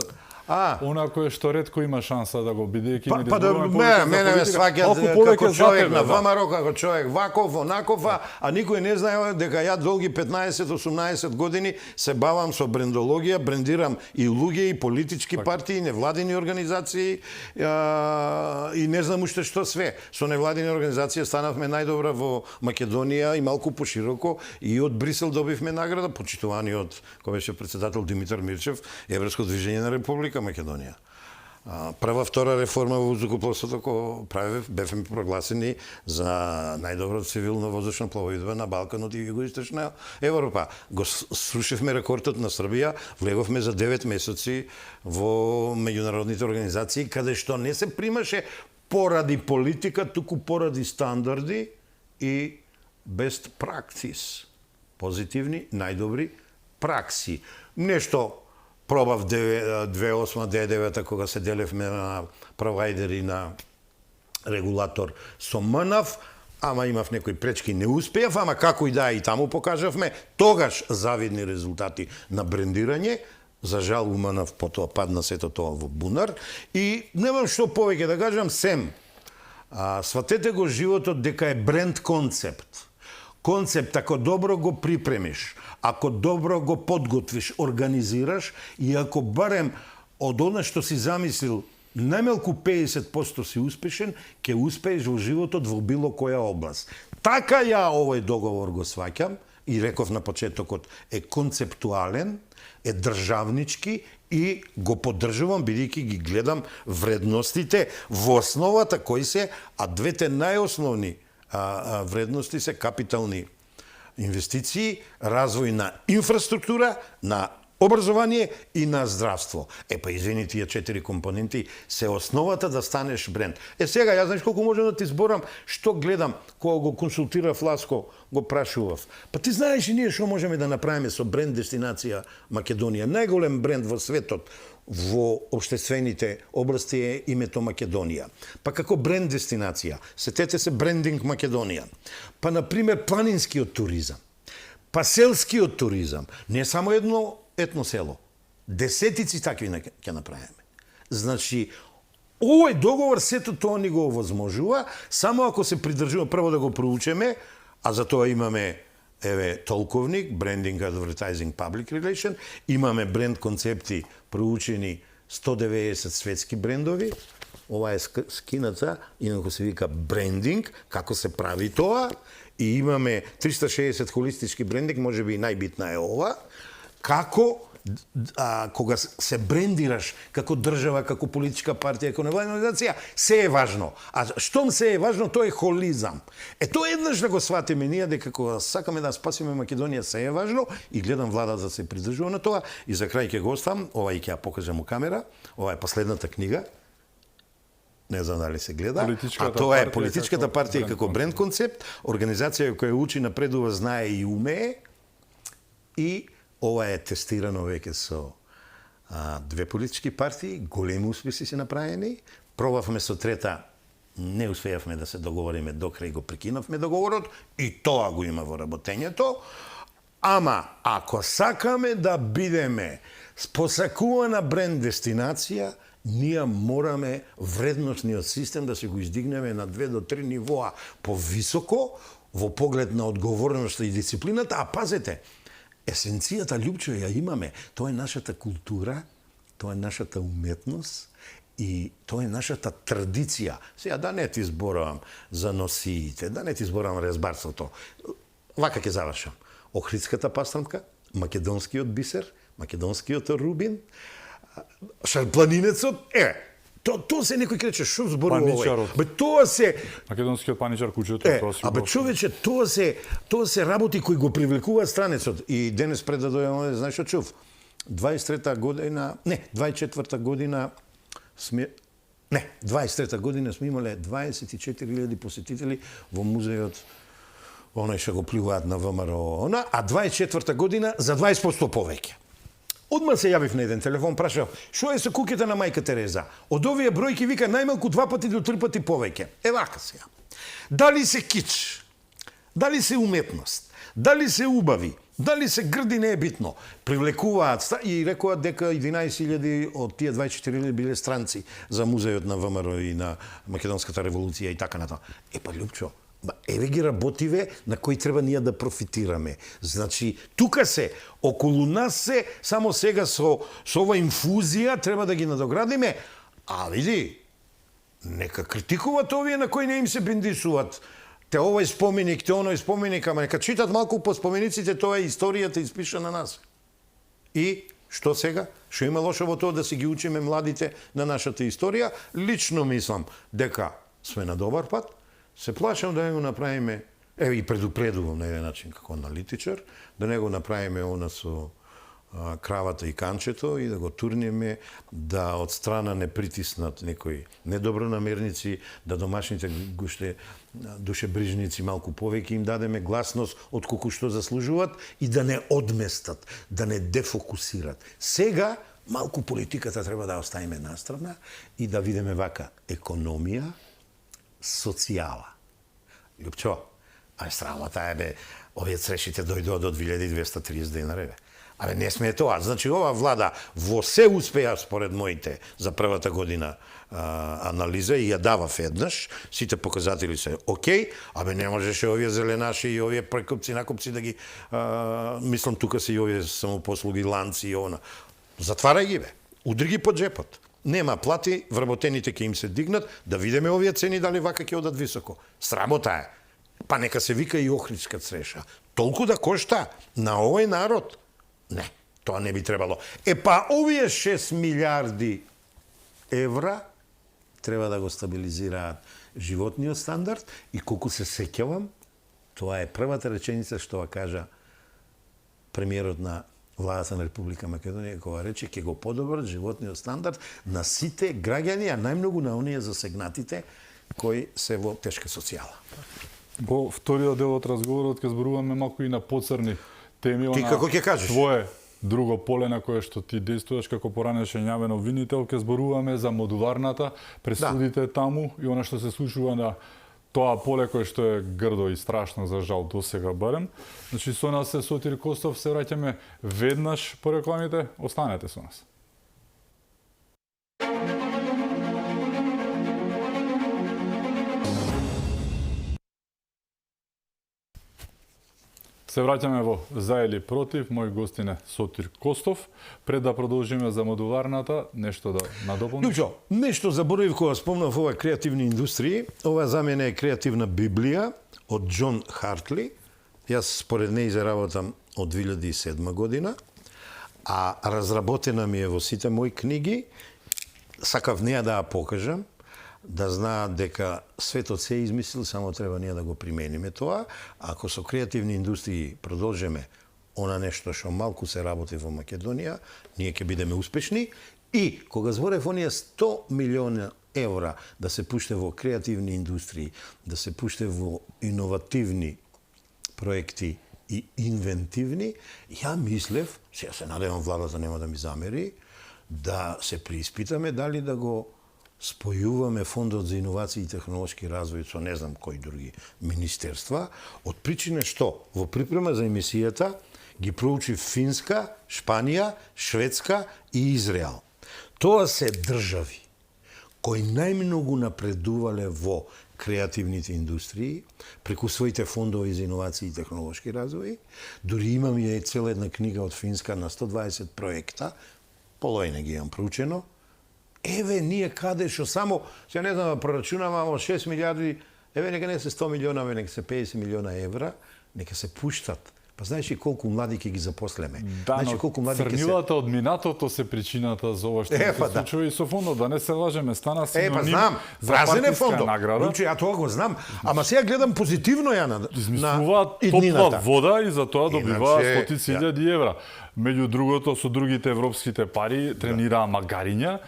она кое што ретко има шанса да го бидејќи мене ме сваќат како човек на ВМРО, како човек ваков, онаков, а никој не знае дека ја долги 15-18 години се бавам со брендологија, брендирам и луѓе, и политички партии, невладини организации и не знам уште што све. Со невладини организации станавме најдобра во Македонија и малку пошироко, и од Брисел добивме награда, почитувани од кој беше председател Димитар Мирчев, Еврско движење на Република Македонија. Прва, втора реформа во воздухопловството кој правев, бевме прогласени за најдобро цивилно воздушна пловидба на Балканот и Југоисточна Европа. Го срушивме рекордот на Србија, влеговме за 9 месеци во меѓународните организации, каде што не се примаше поради политика, туку поради стандарди и best practice. Позитивни, најдобри пракси. Нешто пробав 2008-2009 кога се делевме на провайдери на регулатор со МНАФ, ама имав некои пречки, не успеав, ама како и да и таму покажавме, тогаш завидни резултати на брендирање. За жал у МНАФ потоа падна сето тоа во бунар и немам што повеќе да кажам, сем. Сватете го животот дека е бренд концепт. Концепт, ако добро го припремиш, ако добро го подготвиш, организираш и ако барем од она што си замислил најмалку 50% си успешен, ќе успееш во животот во било која област. Така ја овој договор го сваќам и реков на почетокот, е концептуален, е државнички и го поддржувам бидејќи ги гледам вредностите во основата кои се, а двете најосновни вредности се капитални инвестиции, развој на инфраструктура, на образование и на здравство. Извини, тие 4 компоненти се основата да станеш бренд. Сега, јас знаеш колку можам да ти зборам, што гледам, кога го консултирав Ласко, го прашував. Ти знаеш и ние што можеме да направиме со бренд дестинација Македонија. Најголем бренд во светот во општествените области е името Македонија. Како бренд дестинација, сетете се брендинг Македонија. Например, планинскиот туризам, селскиот туризам, не само едно етносело. Десетици такви ќе направиме. Значи, овој договор сето тоа ни го овозможува, само ако се придржуваме, прво да го проучеме, а за тоа имаме толковник, Branding, Advertising, Public Relation, имаме бренд концепти проучени 190 светски брендови, ова е скината, инаку се вика брендинг, како се прави тоа, и имаме 360 холистички брендинг, може би најбитна е ова, како кога се брендираш како држава, како политичка партија, како невладина организација, се е важно. А штом се е важно, тоа е холизам. Тоа еднаш да го сватиме ние дека кога сакаме да спасиме Македонија, се е важно и гледам владата да се придржува на тоа. И за крај ќе го оставам, ова и ќе ја покажам у камера, ова е последната книга. Не знам дали се гледа, а тоа е политичката партија како бренд концепт, организација која учи, напредува, знае и умее, и ова е тестирано веќе со 2 политички партии, големи успеси се направени. Пробавме со трета, не успеавме да се договориме до крај, го прекинавме договорот и тоа го има во работењето. Ама, ако сакаме да бидеме посакувана бренд дестинација, ние мораме вредносниот систем да се го издигнеме на 2 до 3 нивоа повисоко во поглед на одговорноста и дисциплината, а пазете, есенцијата, Лјупчо, ја имаме. Тоа е нашата култура, тоа е нашата уметност и тоа е нашата традиција. Сега да не ти зборувам за носиите, да не ти зборувам резбарството. Вака ќе завршам. Охридската пастрамка, македонскиот бисер, македонскиот рубин, шарпланинецот, тоа се некој рече, што зборува овој? Тоа се македонскиот паничар куќето, тоа си. Човече, тоа се работи кои го привлекуваат странецот. И денес пред да дојдам, знаеш што чув? 23-та година сме имале 24.000 посетители во музејот, оној што го пливаат на ВМРО, а 24-та година за 20% повеќе. Одма се јавив на еден телефон, прашав, што е со куќата на мајка Тереза? Од овие бројки вика најмалку 2 пати до 3 пати повеќе. Вака сега. Дали се кич? Дали се уметност? Дали се убави? Дали се грди, не е битно. Привлекуваат и рекоат дека 11.000 од тие 24.000 биле странци за музејот на ВМРО и на Македонската револуција и така натаму. Па Лјупчо, еве ги работиве на кои треба ние да профитираме. Значи, тука се, околу нас се, само сега со ова инфузија треба да ги надоградиме, а види, нека критикуваат овие на кои не им се бендисуваат. Те овој споменик, те оној споменик, ама нека читат малку по спомениците, тоа е историјата испиша на нас. И што сега? Што има лошо во тоа да си ги учиме младите на нашата историја? Лично мислам дека сме на добар пат. Се плашам да не го направиме, и предупредувам на еден начин како аналитичар, да не го направиме она со кравата и канчето и да го турнеме, да од страна не притиснат некои недобронамерници, да домашните душебрижници малку повеќе им дадеме гласност од колку што заслужуваат и да не одместат, да не дефокусират. Сега малку политиката треба да оставиме настрана и да видиме вака економија, социјала. Лјупчо, срамота е овие црешите дојдоа до 2230 денари. Не сме тоа. Значи, ова влада во се успеа, според моите, за првата година анализа и ја дава еднаш, сите показатели се окей, не можеше овие зеленаши и овие прекупци, накупци да ги, мислам, тука се и овие самопослуги, ланци и она. Затварај ги, удри ги под джепот. Нема плати, вработените ќе им се дигнат, да видиме овие цени дали вака ќе одат високо. Срамота е. Па нека се вика и Охридска цреша. Толку да кошта на овој народ. Не, тоа не би требало. Па овие 6 милиарди евра треба да го стабилизираат животниот стандард и колку се сеќавам, тоа е првата реченица што кажа премиерот на владата на Република Македонија, кога рече ќе го подобрат животниот стандард на сите граѓани, а најмногу на оние засегнатите кои се во тешка социјала. Во вториот дел од разговорот ќе зборуваме малку и на поцрни теми. Ти како ќе кажеш? Твое друго поле на кое што ти действуваш како поранешен јавен обвинител, ќе зборуваме за модуларната, пресудите таму и она што се случува на тоа поле кое што е грдо и страшно за жал до сега барем. Значи со нас е Сотир Костов, се враќаме веднаш по рекламите, останете со нас. Се враќаме во За или против, мој гостин е Сотир Костов. Пред да продолжиме за модуларната, нешто да надополниш? Нешто заборавив кога спомнав ова креативни индустрии. Ова за мене е креативна Библија од Џон Хартли. Јас според неј заработам од 2007 година, а разработена ми е во сите мои книги. Сакав неа да ја покажам, да знаат дека светот се измислил, само треба ние да го примениме тоа. Ако со креативни индустрии продолжиме она нешто што малку се работи во Македонија, ние ќе бидеме успешни. И кога зборев оние 100 милиона евра да се пуште во креативни индустрии, да се пуште во иновативни проекти и инвентивни, ја мислев, сега се надевам владата нема да ми замери, да се прииспитаме дали да го спојуваме Фондот за иновации и технолошки развој со не знам кои други министерства, од причина што во припрема за емисијата ги проучи Финска, Шпанија, Шведска и Израел. Тоа се држави кои најмногу напредувале во креативните индустрии, преку своите фондови за иновации и технолошки развој. Дури имам и цела една книга од Финска на 120 проекта, половина ги имам проучено. Еве ние каде што само, се не знам, прорачунаваме 6 милиарди, еве нека не се 100 милиона, еве нека се 50 милиона евра, нека се пуштат. Па знаеш ли колку млади ќе ги запослеме? Да, значи, колку млади црнилата од минатото се причината за ова што се случува и со фондот, да не се лажеме, стана синоним знам, за празен е партиска фондот. награда. Лучи, ја тоа го знам, ама сега гледам позитивно ја на измислуваат топла вода и за тоа добиваат стотици илјади евра. меѓу другото со другите европските пари тренираа магариња,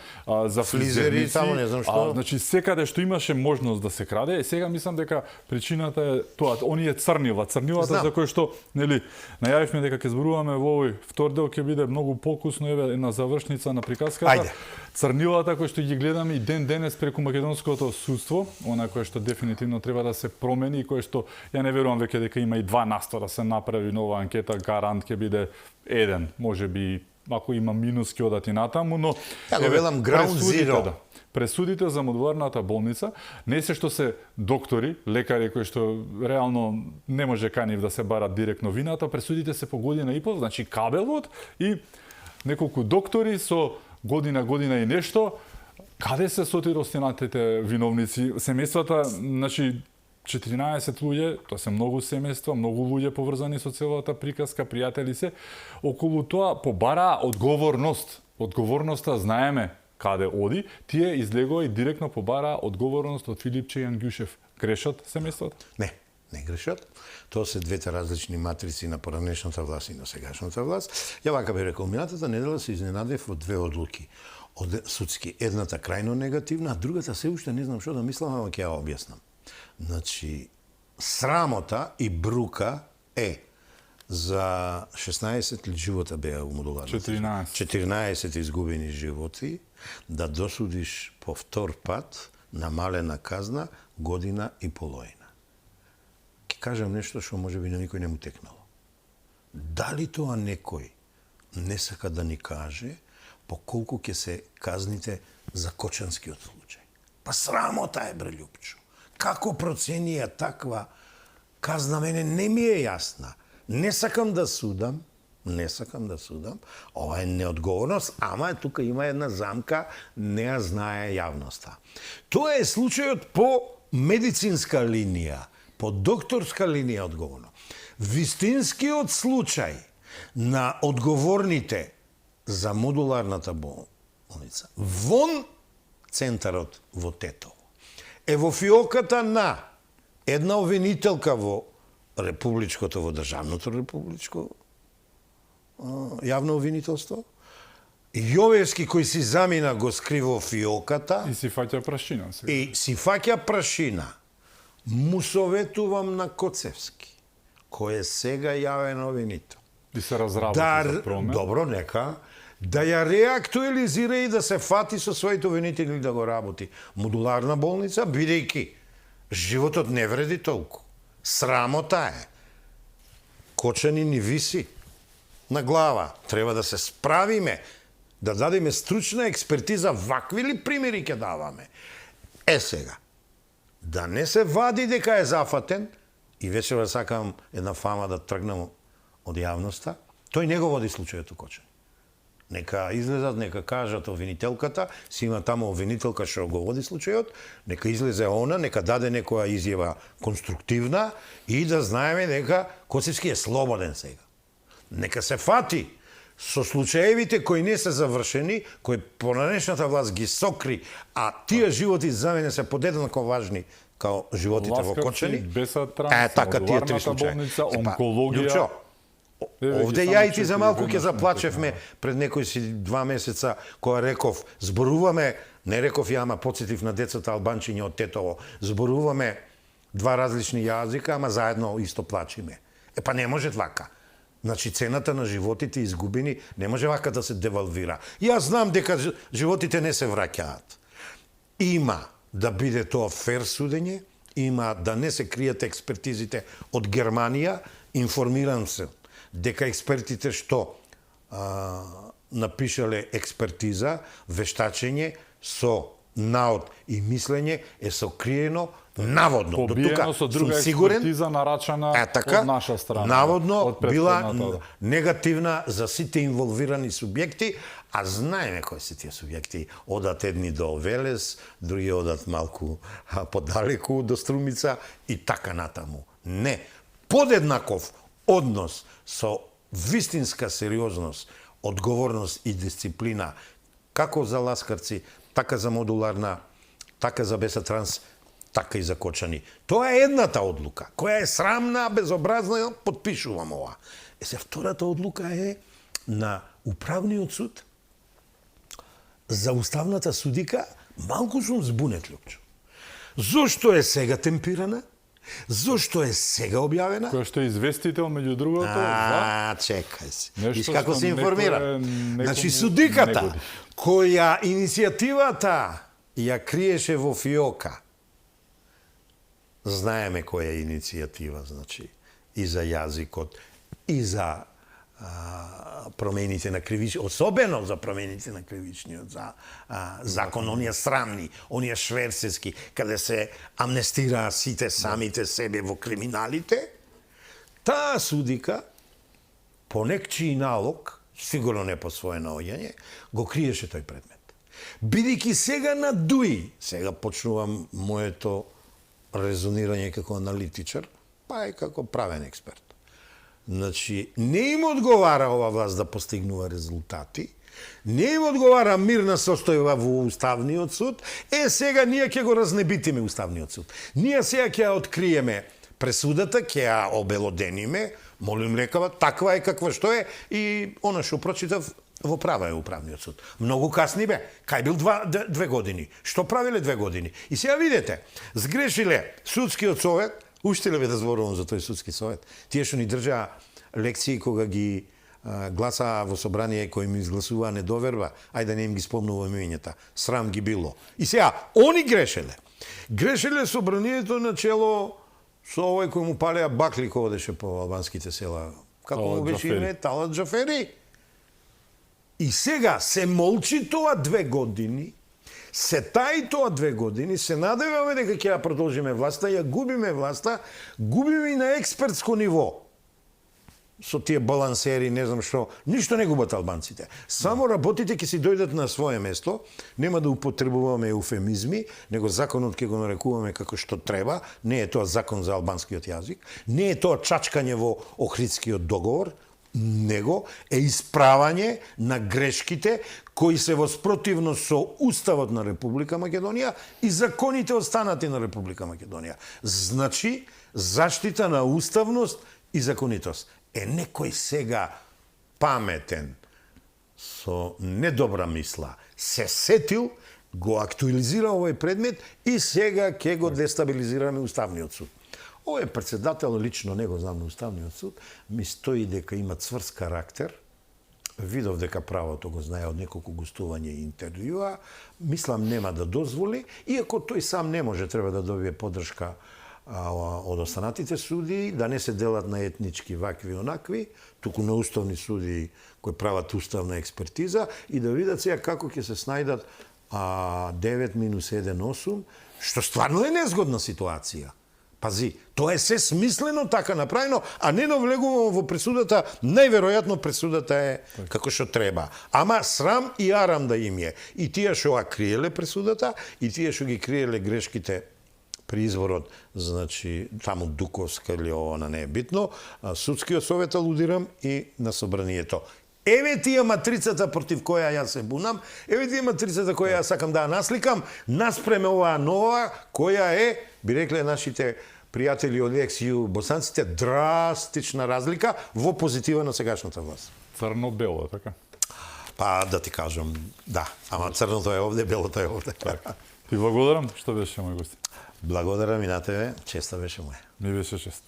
за Флизери, фризерници, таму не знам што. значи секаде што имаше можност да се краде, сега мислам дека причината е тоа, оние црнилата Знам. за кои што, нели, најавивме дека ќе зборуваме во овој втор дел, ќе биде многу покусно, еве една завршница на приказката. Ајде. Црнилата кои што ги гледаме и ден денес преку македонското судство, она кое што дефинитивно треба да се промени и кое што ја не верувам веќе дека има и 2% да се направи нова анкета, гарант ќе биде 1, можеби ако има минус ќе одат и натаму, но Ја го велам ground пресудите, zero. да, пресудите за модуларната болница не се што се доктори, лекари кои што реално не може канив да се барат директно вината, пресудите се по година и пол, значи кабелот и неколку доктори со година и нешто. Каде се сотир останатите виновници? Семејствата, значи 14 луѓе, тоа се многу семејства, многу луѓе поврзани со целата приказка, пријатели се, околу тоа побараа одговорност. Одговорноста знаеме каде оди, тие излегува и директно побараа одговорност од Филипче и Ангјушев. Грешат семејствата? Не, не грешат. Тоа се двете различни матрици на поранешната власт и на сегашната власт. Ја вака би рекол, минатата недела се изненадев од две одлуки од судски. Едната крајно негативна, а другата се уште не знам што да мислам, ама ќе ја објаснам. Значи, срамота и брука е за 16 ли живота беа умудувани. 14 изгубени животи, да досудиш по втор пат намалена казна година и половина. Ќе кажам нешто што можеби на никој не му текнало. Дали тоа некој не сака да ни каже по колку ќе се казните за Кочанскиот случај? Па срамота е, бре Љупчо. Како проценија таква казна, мене не ми е јасна. Не сакам да судам, ова е неодговорност, ама тука има една замка, не ја знае јавноста. Тоа е случајот по медицинска линија, по докторска линија одговорно. Вистинскиот случај на одговорните за модуларната болница вон центарот во Тетово е во фиоката на една обвинителка во републичкото, во државното републичко јавно обвинителство, Јовевски кој си замина го скрива фиоката И си фаќа прашина сега. и си фаќа прашина. Му советувам на Коцевски, кој е сега јавен обвинител. И се разработи за промен. Добро, нека. Да ја реактуализира и да се фати со своите обвинители да го работи. Модуларна болница, бидејќи животот не вреди толку. Срамота е. Кочани ни виси на глава. Треба да се справиме, да дадеме стручна експертиза. Вакви ли примери ќе даваме? Е сега, да не се вади дека е зафатен, и вечера сакам една фама да тргнам од јавноста, тој не го води случајот у Кочани. Нека излезат, нека кажат обвинителката, си има таму обвинителка што го води случајот, нека излезе она, нека даде некоја изјава конструктивна и да знаеме дека Коцевски е слободен сега. Нека се фати со случаевите кои не се завршени, кои поранешната власт ги сокри, а тие животи за мене се подеднако важни као животите во Кочани. Беса Транс, така тие три модуларната случаи. болница, онкологија. Љупчо, Еве, овде ги ја и само ти за четири малку ќе веднаш заплачевме пред некои си 2 месеца, кога реков, зборуваме, не реков ја, ама подсетив на децата албанчиња од Тетово, зборуваме два различни јазика, ама заедно исто плачиме. Па не може вака. Значи, цената на животите изгубени не може вака да се девалвира. Јас знам дека животите не се враќаат. Има да биде тоа фер судење, има да не се кријат експертизите од Германија, информирам се дека експертите што напишале експертиза, вештачење со наод и мислење е сокриено наводно. Побиено со друга експертиза нарачана од наша страна. Наводно од била претходната. негативна за сите инволвирани субјекти, а знаеме кои се тие субјекти. Одат едни до Велес, други одат малку подалеку до Струмица и така натаму. Не. Подеднаков однос со вистинска сериозност, одговорност и дисциплина, како за ласкарци, така за модуларна, така за Беса Транс, така и за Кочани. Тоа е едната одлука, која е срамна, безобразна, подпишувам ова. Се втората одлука е на управниот суд за уставната судика, малку сум збунет, Лјупчо. Зошто е сега темпирана? Зошто е сега објавена? Која што е известител, меѓу другото, чекај си. Нешто Виж како што се информира. некој Значи, некому судиката, не годи. која иницијативата ја криеше во фиока, знаеме која е иницијатива, значи, и за јазикот, и за промените на кривичниот, особено за промените на кривичниот закон, оние срамни, оние шверцески, каде се амнестираа сите самите себе во криминалите, таа судика, по некчии налог, сигурно не по свое наоѓање, го криеше тој предмет. Бидејќи сега на дуи, сега почнувам моето резонирање како аналитичар, па и како правен експерт. Значи, не им одговара ова власт да постигнува резултати, не им одговара мирна состојба во Уставниот суд, сега ние ќе го разнебитиме Уставниот суд. Ние сега ќе ја откриеме пресудата, ќе ја обелодениме, молим лекава, таква е каква што е, и она што прочитав во права е Управниот суд. Многу касни бе. Кај бил 2 години? Што правиле 2 години? И сега видете, сгрешиле судскиот совет. Уште ли бе да зборувам за тој судски совет? Тие што ни држаа лекции кога ги гласаа во собрание кои ми изгласуваа недоверба, ајде да не им ги спомнувам имењата. Срам ги било. И сега, они грешеле. Грешеле собранието на чело со овој кој му палеа бакли кој одеше по албанските села. Како му беше име? Талат Џафери. И сега се молчи тоа 2 години, се таи тоа 2 години, се надеваме дека ќе ја продолжиме власта, ја губиме власта, губиме и на експертско ниво. Со тие балансери, не знам што, ништо не губат албанците. Само работите ќе си дојдат на свое место, нема да употребуваме еуфемизми, него законот ќе го нарекуваме како што треба, не е тоа закон за албанскиот јазик, не е тоа чачкање во Охридскиот договор, него е исправање на грешките кои се во спротивност со Уставот на Република Македонија и законите останати на Република Македонија. Значи, заштита на уставност и законитост. Некој сега паметен, со недобра мисла, се сетил, го актуализира овој предмет и сега ќе го дестабилизираме Уставниот суд. Овој председател, лично не го знам на Уставниот суд, ми стои дека има цврст карактер, видов дека правото го знае од неколку гостувања и интервјуа, мислам нема да дозволи, иако тој сам не може, треба да добие поддршка од останатите судии, да не се делат на етнички вакви и онакви, туку на уставни судии кои прават уставна експертиза и да видат сега како ќе се снајдат 9 минус 1 8, што стварно е незгодна ситуација. Пази, тоа е се смислено така направено, а не навлегувам во пресудата, најверојатно пресудата е како што треба. Ама срам и арам да им е. И тие што ја криеле пресудата, и тие што ги криеле грешките при изборот, значи, таму Дуковска или она не е битно, судскиот совет алудирам и на собранието. Еве тие матрицата против која јас се бунам, еве тие матрицата која јас сакам да ја насликам, наспреме оваа нова, која е, би рекле нашите пријатели од Ексију босанците, драстична разлика во позитива на сегашната власт. Црно-бело, така? Па да ти кажам, да, ама црното е овде, белото е овде. Ти благодарам што беше мој гост. Благодарам и на тебе, честа беше моја. Ми беше чест.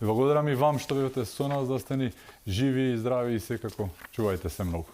И благодарам и вам што бевте со нас, да сте ни живи и здрави и секако чувајте се многу.